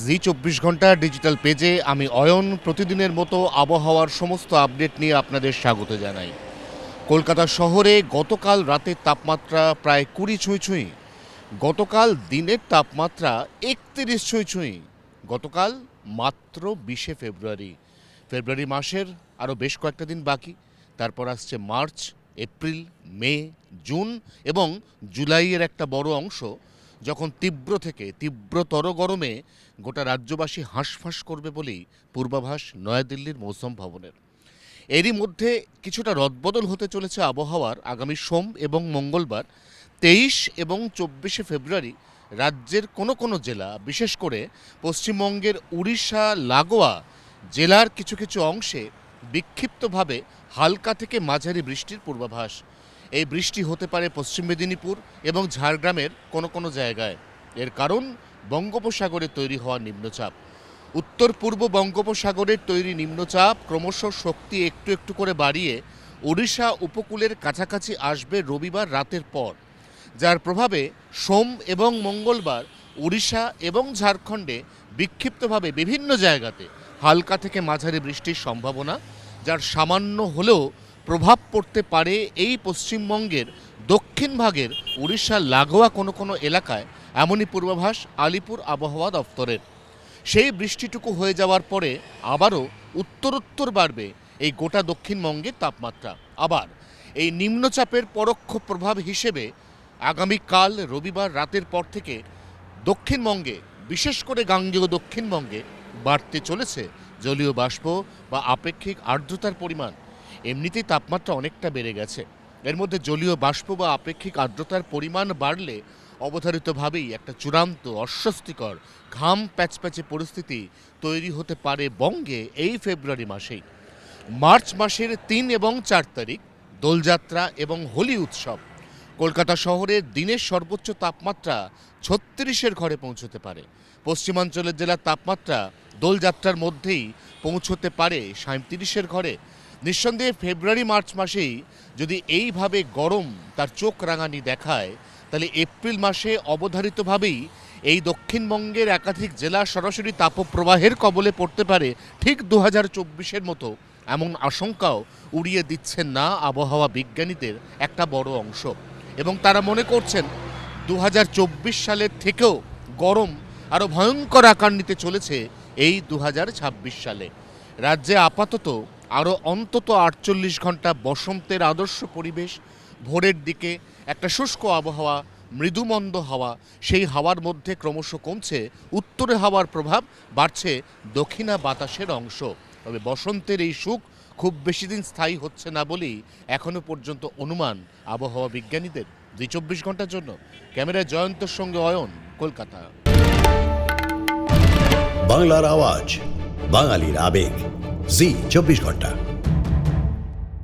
জি 24 ঘন্টা ডিজিটাল পেজে আমি অয়ন প্রতিদিনের মতো আবহাওয়ার সমস্ত আপডেট নিয়ে আপনাদের স্বাগত জানাই। কলকাতা শহরে গতকাল রাতের তাপমাত্রা প্রায় 20 ছুঁই ছুঁই। গতকাল দিনের তাপমাত্রা 31 ছুঁই ছুঁই। গতকাল মাত্র 20শে ফেব্রুয়ারি। ফেব্রুয়ারি মাসের আরও বেশ কয়েকটা দিন বাকি। তারপর আসছে মার্চ, এপ্রিল, মে, জুন এবং জুলাইয়ের একটা বড় অংশ, যখন তীব্র থেকে তীব্রতর গরমে গোটা রাজ্যবাসী হাঁসফাঁস করবে বলেই পূর্বাভাস নয়াদিল্লির মৌসুম ভবনের। এরই মধ্যে কিছুটা রদবদল হতে চলেছে আবহাওয়ার আগামী সোম এবং মঙ্গলবার। 23 এবং 24শে ফেব্রুয়ারি রাজ্যের কোনো কোনো জেলা, বিশেষ করে পশ্চিমবঙ্গের উড়িষ্যা লাগোয়া জেলার কিছু কিছু অংশে বিক্ষিপ্তভাবে হালকা থেকে মাঝারি বৃষ্টির পূর্বাভাস। এই বৃষ্টি হতে পারে পশ্চিম মেদিনীপুর এবং ঝাড়গ্রামের কোনো কোনো জায়গায়। এর কারণ বঙ্গোপসাগরে তৈরি হওয়া নিম্নচাপ। উত্তর পূর্ব বঙ্গোপসাগরের তৈরি নিম্নচাপ ক্রমশ শক্তি একটু একটু করে বাড়িয়ে ওড়িশা উপকূলের কাছাকাছি আসবে রবিবার রাতের পর, যার প্রভাবে সোম এবং মঙ্গলবার ওড়িশা এবং ঝাড়খণ্ডে বিক্ষিপ্তভাবে বিভিন্ন জায়গাতে হালকা থেকে মাঝারি বৃষ্টির সম্ভাবনা, যার সামান্য হলেও প্রভাব পড়তে পারে এই পশ্চিমবঙ্গের দক্ষিণ ভাগের উড়িষ্যার লাগোয়া কোনো কোনো এলাকায়। এমনই পূর্বাভাস আলিপুর আবহাওয়া দফতরের। সেই বৃষ্টিটুকু হয়ে যাওয়ার পরে আবারও উত্তরোত্তর বাড়বে এই গোটা দক্ষিণবঙ্গের তাপমাত্রা। আবার এই নিম্নচাপের পরোক্ষ প্রভাব হিসেবে আগামীকাল রবিবার রাতের পর থেকে দক্ষিণবঙ্গে, বিশেষ করে গাঙ্গেয় দক্ষিণবঙ্গে বাড়তে চলেছে জলীয় বাষ্প বা আপেক্ষিক আর্দ্রতার পরিমাণ। এমনিতেই তাপমাত্রা অনেকটা বেড়ে গেছে, এর মধ্যে জলীয় বাষ্প বা আপেক্ষিক আর্দ্রতার পরিমাণ বাড়লে অবধারিতভাবেই একটা চূড়ান্ত অস্বস্তিকর ঘাম প্যাচপ্যাচে পরিস্থিতি তৈরি হতে পারে বঙ্গে এই ফেব্রুয়ারি মাসেই। মার্চ মাসের 3 এবং 4 তারিখ দোলযাত্রা এবং হোলি উৎসব। কলকাতা শহরের দিনের সর্বোচ্চ তাপমাত্রা 36-এর ঘরে পৌঁছতে পারে। পশ্চিমাঞ্চলের জেলার তাপমাত্রা দোলযাত্রার মধ্যেই পৌঁছতে পারে 37-এর ঘরে। নিঃসন্দেহে ফেব্রুয়ারি মার্চ মাসেই যদি এইভাবে গরম তার চোখ রাঙানি দেখায়, তাহলে এপ্রিল মাসে অবধারিতভাবেই এই দক্ষিণবঙ্গের একাধিক জেলা সরাসরি তাপপ্রবাহের কবলে পড়তে পারে ঠিক 2024-এর মতো। এমন আশঙ্কাও উড়িয়ে দিচ্ছেন না আবহাওয়া বিজ্ঞানীদের একটা বড় অংশ, এবং তারা মনে করছেন 2024 সালের থেকেও গরম আরও ভয়ঙ্কর আকার নিতে চলেছে এই 2026 সালে। রাজ্যে আপাতত আরও অন্তত 48 ঘন্টা বসন্তের আদর্শ পরিবেশ। ভোরের দিকে একটা শুষ্ক আবহাওয়া, মৃদুমন্দ হাওয়া, সেই হাওয়ার মধ্যে ক্রমশ কমছে উত্তরে হাওয়ার প্রভাব, বাড়ছে দক্ষিণা বাতাসের অংশ। তবে বসন্তের এই সুখ খুব বেশি দিন স্থায়ী হচ্ছে না বলেই এখনও পর্যন্ত অনুমান আবহাওয়া বিজ্ঞানীদের। জি 24 ঘন্টার জন্য ক্যামেরায় জয়ন্তর সঙ্গে অয়ন, কলকাতা। বাংলার আওয়াজ, বাঙালির আবেগ, জি 24 ঘন্টা।